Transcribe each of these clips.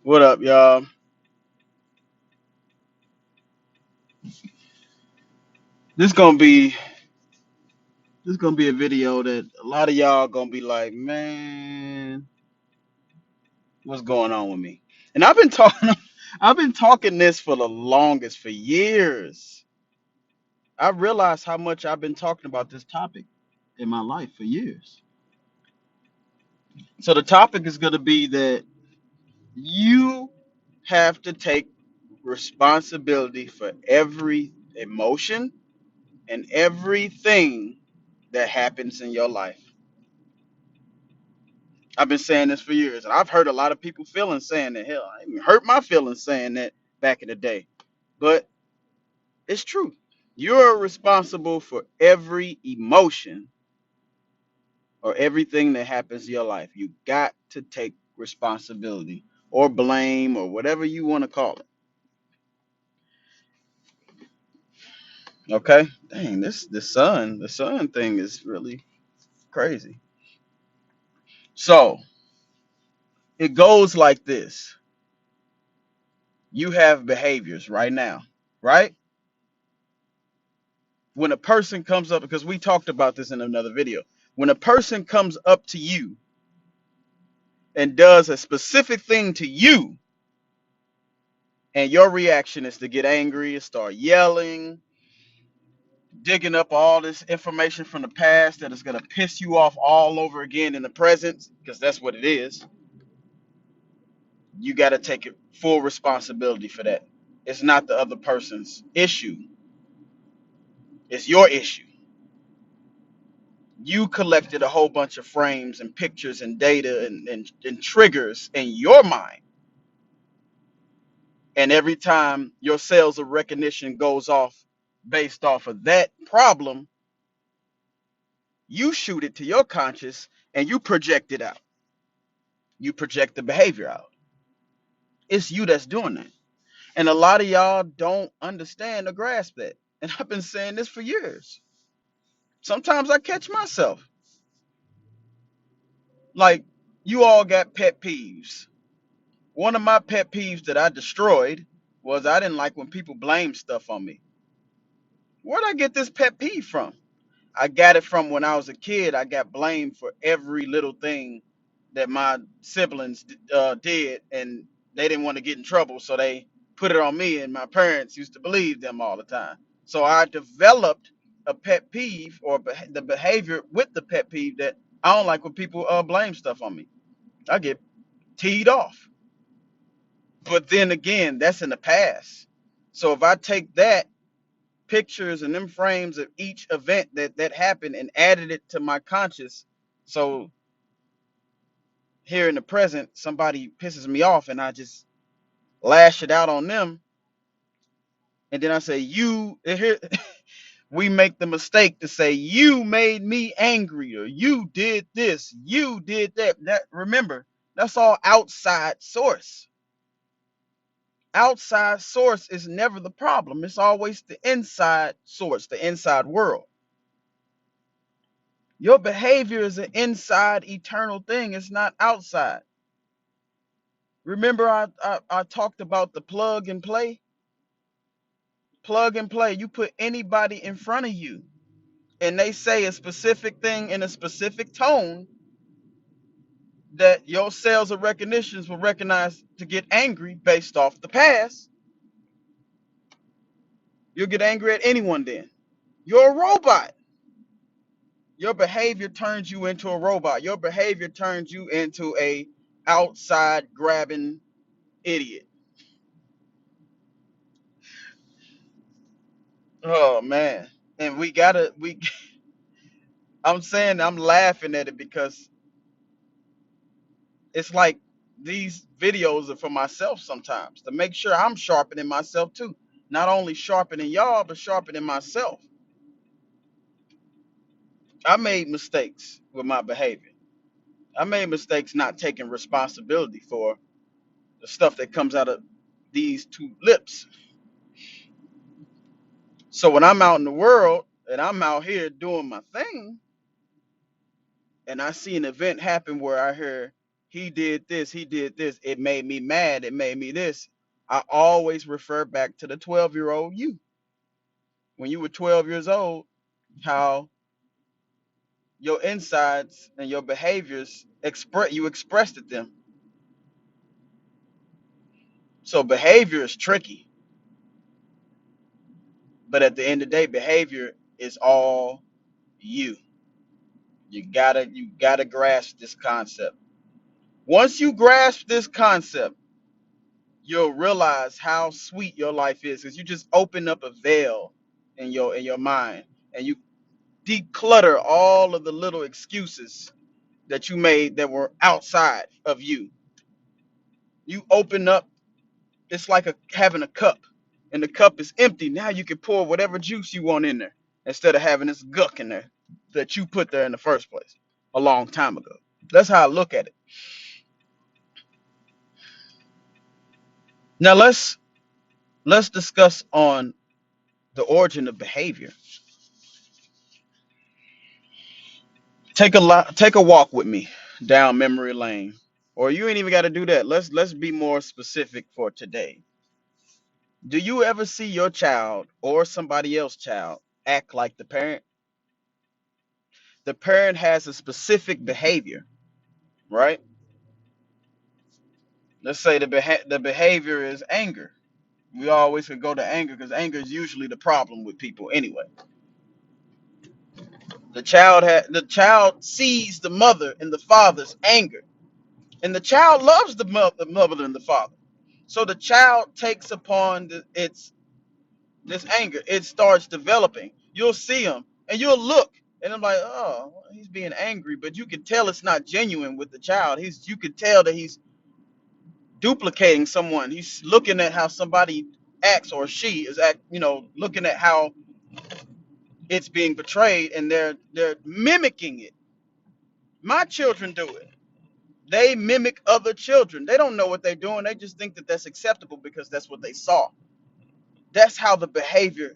What up, y'all? This gonna be this gonna be a video that a lot of y'all gonna be like, man, what's going on with me? And I've been talking, I've been talking this for the longest, for years. I realized how much I've been talking about this topic in my life for years. So the topic is gonna be that you have to take responsibility for every emotion and everything that happens in your life. I've been saying this for years, and I've heard a lot of people feeling saying that. Hell, I even hurt my feelings saying that back in the day. But it's true. You're responsible for every emotion or everything that happens in your life. You got to take responsibility or blame or whatever you want to call it. Okay? Dang, this the sun thing is really crazy. So it goes like this. You have behaviors right now, right? When a person comes up, because we talked about this in another video, when a person comes up to you and does a specific thing to you, and your reaction is to get angry and start yelling, digging up all this information from the past that is going to piss you off all over again in the present, because that's what it is, you got to take full responsibility for that. It's not the other person's issue, it's your issue. You collected a whole bunch of frames and pictures and data and triggers in your mind. And every time your sales of recognition goes off based off of that problem, you shoot it to your conscious and you project it out. You project the behavior out. It's you that's doing that. And a lot of y'all don't understand or grasp that. And I've been saying this for years. Sometimes I catch myself. Like, you all got pet peeves. One of my pet peeves that I destroyed was I didn't like when people blame stuff on me. Where'd I get this pet peeve from? I got it from when I was a kid. I got blamed for every little thing that my siblings did, and they didn't want to get in trouble, so they put it on me. And my parents used to believe them all the time. So I developed a pet peeve, or the behavior with the pet peeve, that I don't like when people blame stuff on me. I get teed off. But then again, that's in the past. So if I take that pictures and them frames of each event that happened and added it to my conscious, so here in the present somebody pisses me off and I just lash it out on them, and then I say, you here, we make the mistake to say you made me angry, or you did this, you did that. That, remember, that's all outside source. Outside source is never the problem. It's always the inside source, the inside world. Your behavior is an inside eternal thing. It's not outside. Remember, I talked about the plug and play? Plug and play. You put anybody in front of you and they say a specific thing in a specific tone that your sales of recognitions will recognize to get angry based off the past. You'll get angry at anyone then. You're a robot. Your behavior turns you into a robot. Your behavior turns you into a outside grabbing idiot. Oh man. And I'm saying, I'm laughing at it because it's like these videos are for myself sometimes, to make sure I'm sharpening myself too. Not only sharpening y'all, but sharpening myself. I made mistakes with my behavior. I made mistakes not taking responsibility for the stuff that comes out of these two lips. So when I'm out in the world and I'm out here doing my thing, and I see an event happen where I hear he did this, it made me mad, it made me this. I always refer back to the 12-year-old you. When you were 12 years old, how your insides and your behaviors expressed at them. So behavior is tricky, but at the end of the day, behavior is all you. You gotta grasp this concept. Once you grasp this concept, you'll realize how sweet your life is, because you just open up a veil in your mind, and you declutter all of the little excuses that you made that were outside of you. You open up. It's like having a cup, and the cup is empty. Now you can pour whatever juice you want in there instead of having this guck in there that you put there in the first place a long time ago. That's how I look at it. Now let's discuss on the origin of behavior. Take a walk with me down memory lane, or you ain't even got to do that. Let's be more specific for today. Do you ever see your child or somebody else's child act like the parent? The parent has a specific behavior, right? Let's say the behavior is anger. We always could go to anger because anger is usually the problem with people anyway. The child sees the mother and the father's anger, and the child loves the mother and the father. So the child takes upon its this anger. It starts developing. You'll see him, and you'll look, and I'm like, oh, he's being angry, but you can tell it's not genuine with the child. You could tell that he's duplicating someone. He's looking at how somebody acts, or she is looking at how it's being portrayed, and they're mimicking it. My children do it. They mimic other children. They don't know what they're doing. They just think that that's acceptable because that's what they saw. That's how the behavior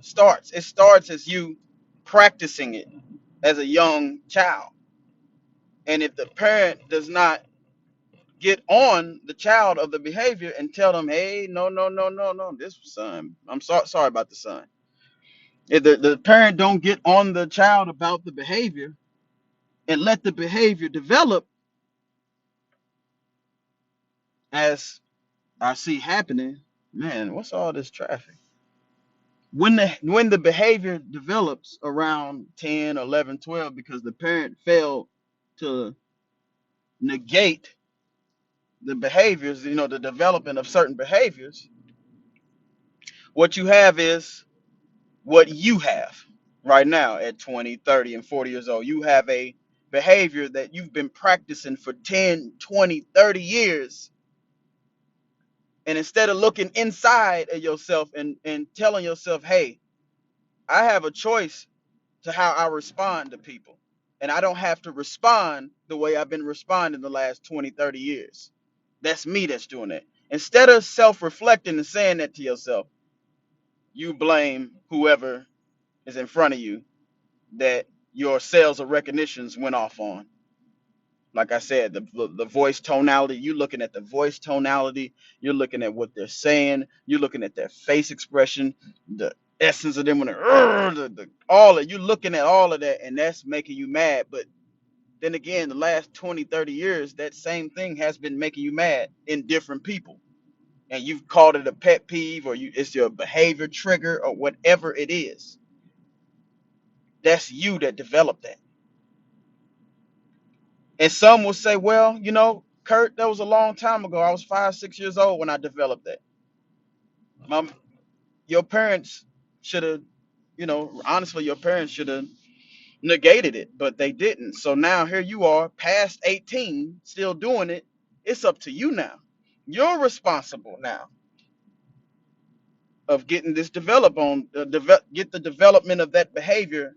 starts. It starts as you practicing it as a young child. And if the parent does not get on the child of the behavior and tell them, hey, no, no, no, no, no, this son, I'm sorry about the son. If the parent don't get on the child about the behavior and let the behavior develop, as I see happening, man, what's all this traffic? When the behavior develops around 10, 11, 12, because the parent failed to negate the behaviors, the development of certain behaviors, what you have is what you have right now at 20, 30, and 40 years old. You have a behavior that you've been practicing for 10, 20, 30 years. And instead of looking inside of yourself and telling yourself, hey, I have a choice to how I respond to people. And I don't have to respond the way I've been responding the last 20, 30 years. That's me that's doing it. Instead of self-reflecting and saying that to yourself, you blame whoever is in front of you that your sales or recognitions went off on. Like I said, the voice tonality, you're looking at the voice tonality, you're looking at what they're saying, you're looking at their face expression, the essence of them when all of you're looking at all of that, and that's making you mad. But then again, the last 20, 30 years, that same thing has been making you mad in different people. And you've called it a pet peeve, or it's your behavior trigger, or whatever it is. That's you that developed that. And some will say, well, Kurt, that was a long time ago. I was 5, 6 years old when I developed that. Mom, your parents should have, honestly, your parents should have negated it, but they didn't. So now here you are, past 18, still doing it. It's up to you now. You're responsible now of getting this get the development of that behavior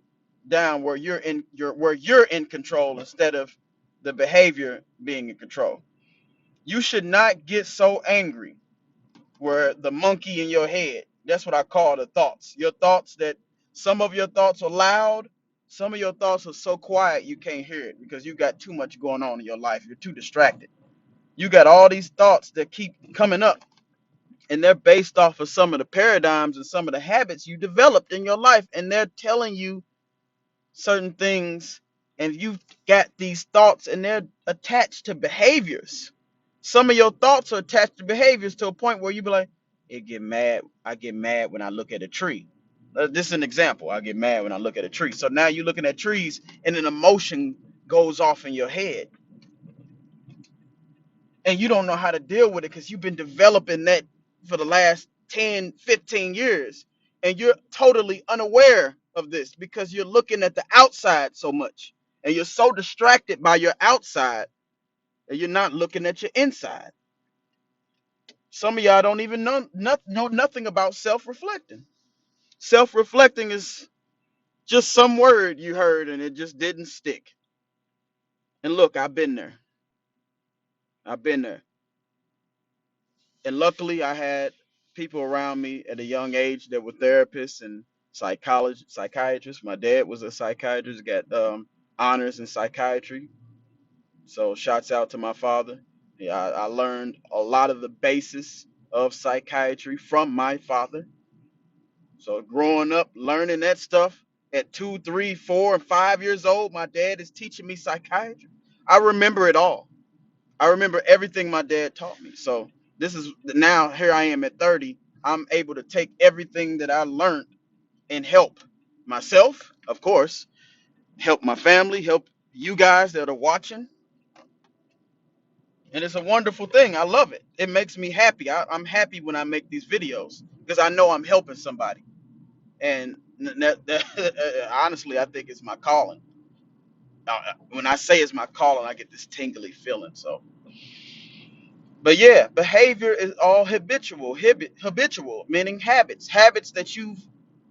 down where you're in control instead of the behavior being in control. You should not get so angry where the monkey in your head, that's what I call the thoughts. Your thoughts, that some of your thoughts are loud, Some of your thoughts are so quiet you can't hear it because you got too much going on in your life. You're too distracted. You got all these thoughts that keep coming up, and they're based off of some of the paradigms and some of the habits you developed in your life, and they're telling you certain things, and you've got these thoughts and they're attached to behaviors. Some of your thoughts are attached to behaviors to a point where you be like, I get mad when I look at a tree. This is an example. I get mad when I look at a tree. So now you're looking at trees and an emotion goes off in your head and you don't know how to deal with it because you've been developing that for the last 10, 15 years. And you're totally unaware of this because you're looking at the outside so much. And you're so distracted by your outside that you're not looking at your inside. Some of y'all don't even know nothing about self-reflecting. Self-reflecting is just some word you heard and it just didn't stick. And look, I've been there. I've been there. And luckily I had people around me at a young age that were therapists and psychiatrists. My dad was a psychiatrist, got honors in psychiatry. So shouts out to my father. Yeah, I learned a lot of the basis of psychiatry from my father. So growing up, learning that stuff at 2, 3, 4, and 5 years old, my dad is teaching me psychiatry. I remember it all. I remember everything my dad taught me. So this is now here I am at 30. I'm able to take everything that I learned and help myself, of course, help my family, help you guys that are watching. And it's a wonderful thing. I love it. It makes me happy. I'm happy when I make these videos because I know I'm helping somebody. And honestly, I think it's my calling. When I say it's my calling, I get this tingly feeling. So, but yeah, behavior is all habitual. Habitual meaning habits that you've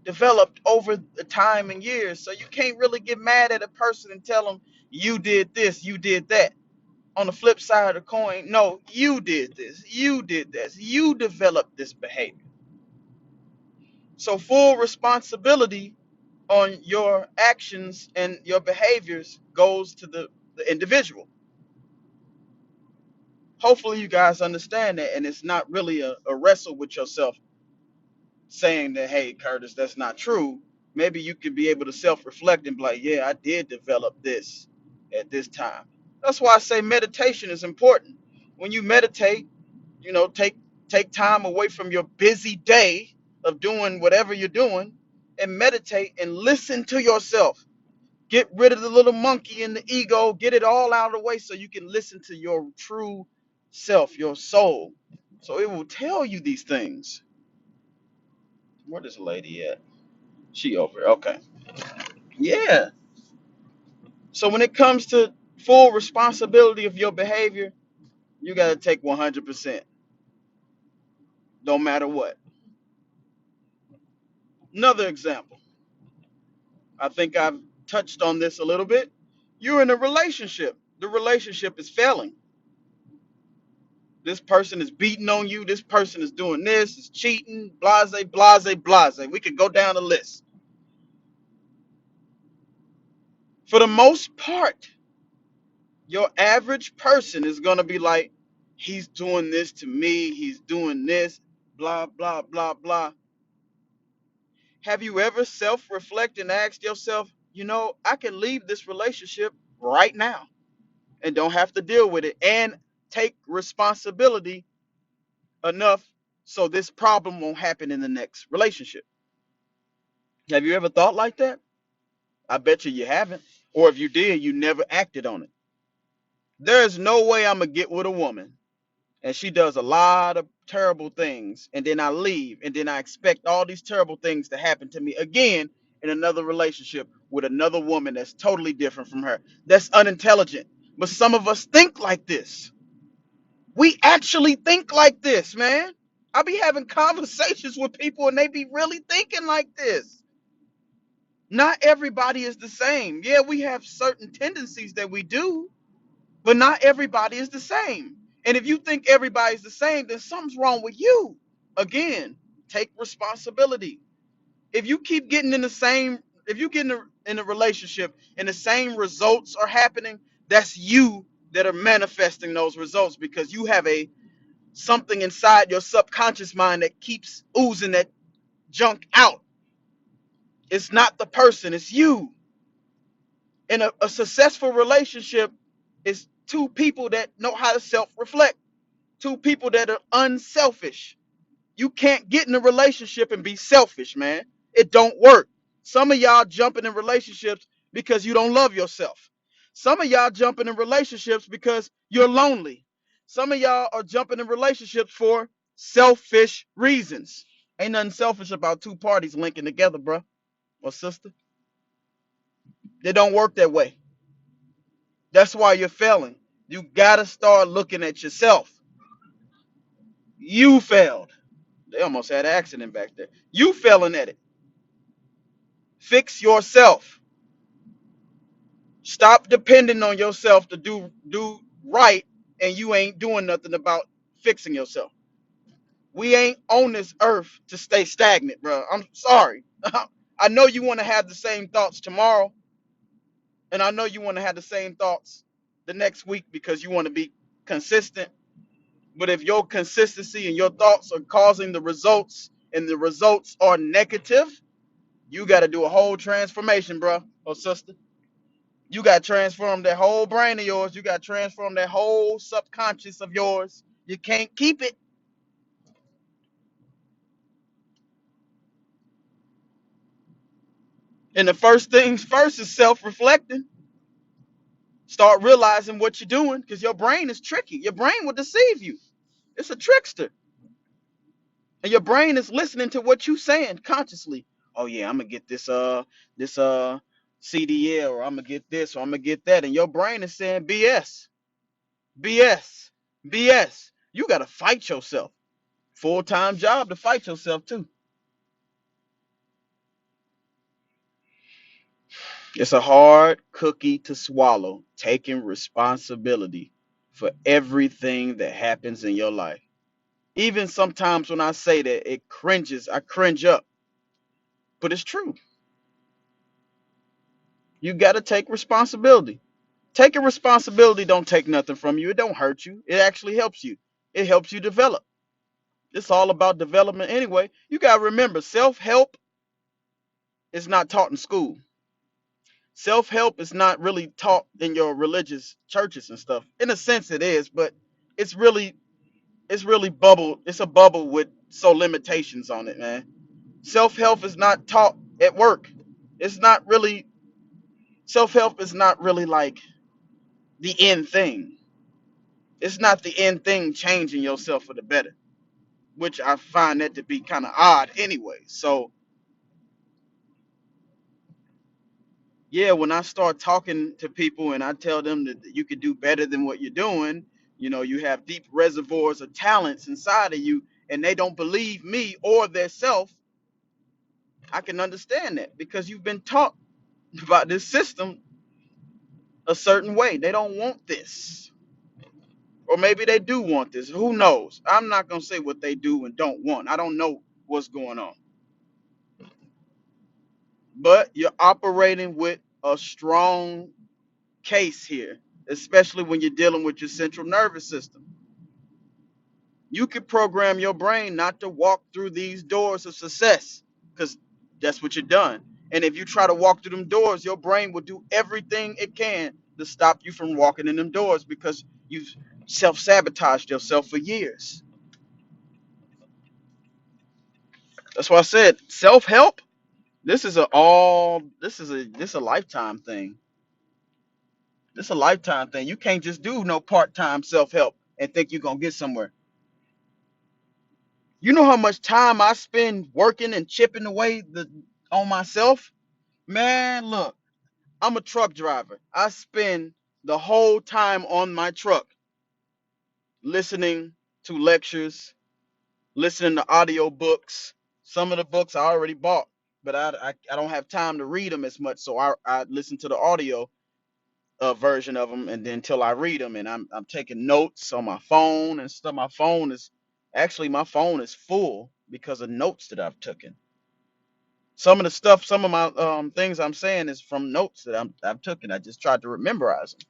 developed over the time and years. So you can't really get mad at a person and tell them you did this, you did that. On the flip side of the coin, no, you did this, you did this, you developed this behavior. So full responsibility on your actions and your behaviors goes to the individual. Hopefully you guys understand that and it's not really a wrestle with yourself saying that, hey, Curtis, that's not true. Maybe you could be able to self-reflect and be like, yeah, I did develop this at this time. That's why I say meditation is important. When you meditate, take time away from your busy day of doing whatever you're doing and meditate and listen to yourself. Get rid of the little monkey and the ego, get it all out of the way so you can listen to your true self, your soul. So it will tell you these things. Where this lady at? She over here. Okay. Yeah. So when it comes to full responsibility of your behavior, you got to take 100%, no matter what. Another example. I think I've touched on this a little bit. You're in a relationship. The relationship is failing. This person is beating on you. This person is doing this, is cheating, blase, blase, blase. We could go down the list. For the most part, your average person is going to be like, he's doing this to me. He's doing this, blah, blah, blah, blah. Have you ever self-reflect and asked yourself, I can leave this relationship right now and don't have to deal with it and take responsibility enough so this problem won't happen in the next relationship? Have you ever thought like that? I bet you haven't. Or if you did, you never acted on it. There's no way I'm going to get with a woman and she does a lot of terrible things and then I leave and then I expect all these terrible things to happen to me again in another relationship with another woman that's totally different from her. That's unintelligent. But some of us think like this. We actually think like this, man. I be having conversations with people and they be really thinking like this. Not everybody is the same. Yeah, we have certain tendencies that we do, but not everybody is the same. And if you think everybody's the same, then something's wrong with you. Again, take responsibility. If you keep getting in the same if you get in a relationship and the same results are happening, that's you that are manifesting those results because you have a something inside your subconscious mind that keeps oozing that junk out. It's not the person, it's you. In a successful relationship is two people that know how to self-reflect, two people that are unselfish. You can't get in a relationship and be selfish, man. It don't work. Some of y'all jumping in relationships because you don't love yourself. Some of y'all jumping in relationships because you're lonely. Some of y'all are jumping in relationships for selfish reasons. Ain't nothing selfish about two parties linking together, bro or sister. They don't work that way. That's why you're failing. You gotta start looking at yourself. You failed. They almost had an accident back there. You failing at it. Fix yourself. Stop depending on yourself to do right, and you ain't doing nothing about fixing yourself. We ain't on this earth to stay stagnant, bro. I'm sorry. I know you want to have the same thoughts tomorrow, and I know you want to have the same thoughts the next week because you want to be consistent. But if your consistency and your thoughts are causing the results, and the results are negative, you got to do a whole transformation, bro or sister. You got to transform that whole brain of yours. You got to transform that whole subconscious of yours. You can't keep it. And the first things first is self-reflecting. Start realizing what you're doing because your brain is tricky. Your brain will deceive you. It's a trickster. And your brain is listening to what you're saying consciously. Oh yeah, I'm gonna get this CDL, or I'm gonna get this, or I'm gonna get that. And your brain is saying BS, BS, BS. You gotta fight yourself. Full-time job to fight yourself too. It's a hard cookie to swallow, taking responsibility for everything that happens in your life. Even sometimes when I say that, I cringe up, but it's true. You got to take responsibility. Taking responsibility don't take nothing from you. It don't hurt you. It actually helps you. It helps you develop. It's all about development anyway. You got to remember, self-help is not taught in school. Self-help is not really taught in your religious churches and stuff. In a sense it is, but it's really bubble. It's a bubble with so limitations on it, man. Self-help is not taught at work. It's not really self-help is not really like the end thing. It's not the end thing changing yourself for the better, which I find that to be kind of odd anyway. So yeah, when I start talking to people and I tell them that you could do better than what you're doing, you have deep reservoirs of talents inside of you, and they don't believe me or their self, I can understand that because you've been taught about this system a certain way. They don't want this. Or maybe they do want this. Who knows? I'm not going to say what they do and don't want. I don't know what's going on. But you're operating with a strong case here, especially when you're dealing with your central nervous system. You can program your brain not to walk through these doors of success because that's what you've done. And if you try to walk through them doors, your brain will do everything it can to stop you from walking in them doors because you've self-sabotaged yourself for years. That's why I said self-help. This is a lifetime thing. This is a lifetime thing. You can't just do no part-time self-help and think you're gonna get somewhere. You know how much time I spend working and chipping away on myself? Man, look, I'm a truck driver. I spend the whole time on my truck listening to lectures, listening to audio books. Some of the books I already bought, but I don't have time to read them as much, so I listen to the audio version of them, and then until I read them, and I'm taking notes on my phone and stuff. My phone is full because of notes that I've taken. Some of the stuff, some of my things I'm saying is from notes that I've taken. I just tried to memorize them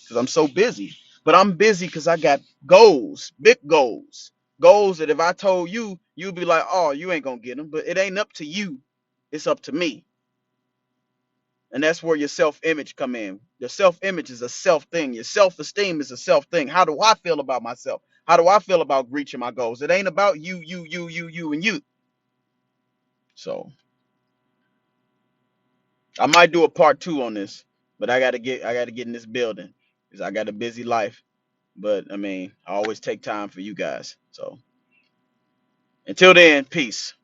because I'm so busy. But I'm busy because I got goals, big goals, goals that if I told you, you'd be like, oh, you ain't gonna get them. But it ain't up to you, it's up to me. And that's where your self-image come in. Your self-image is a self thing. Your self-esteem is a self thing. How do I feel about myself? How do I feel about reaching my goals? It ain't about you, and you. So I might do a part two on this, but I gotta get in this building because I got a busy life. But I mean, I always take time for you guys. So until then, peace.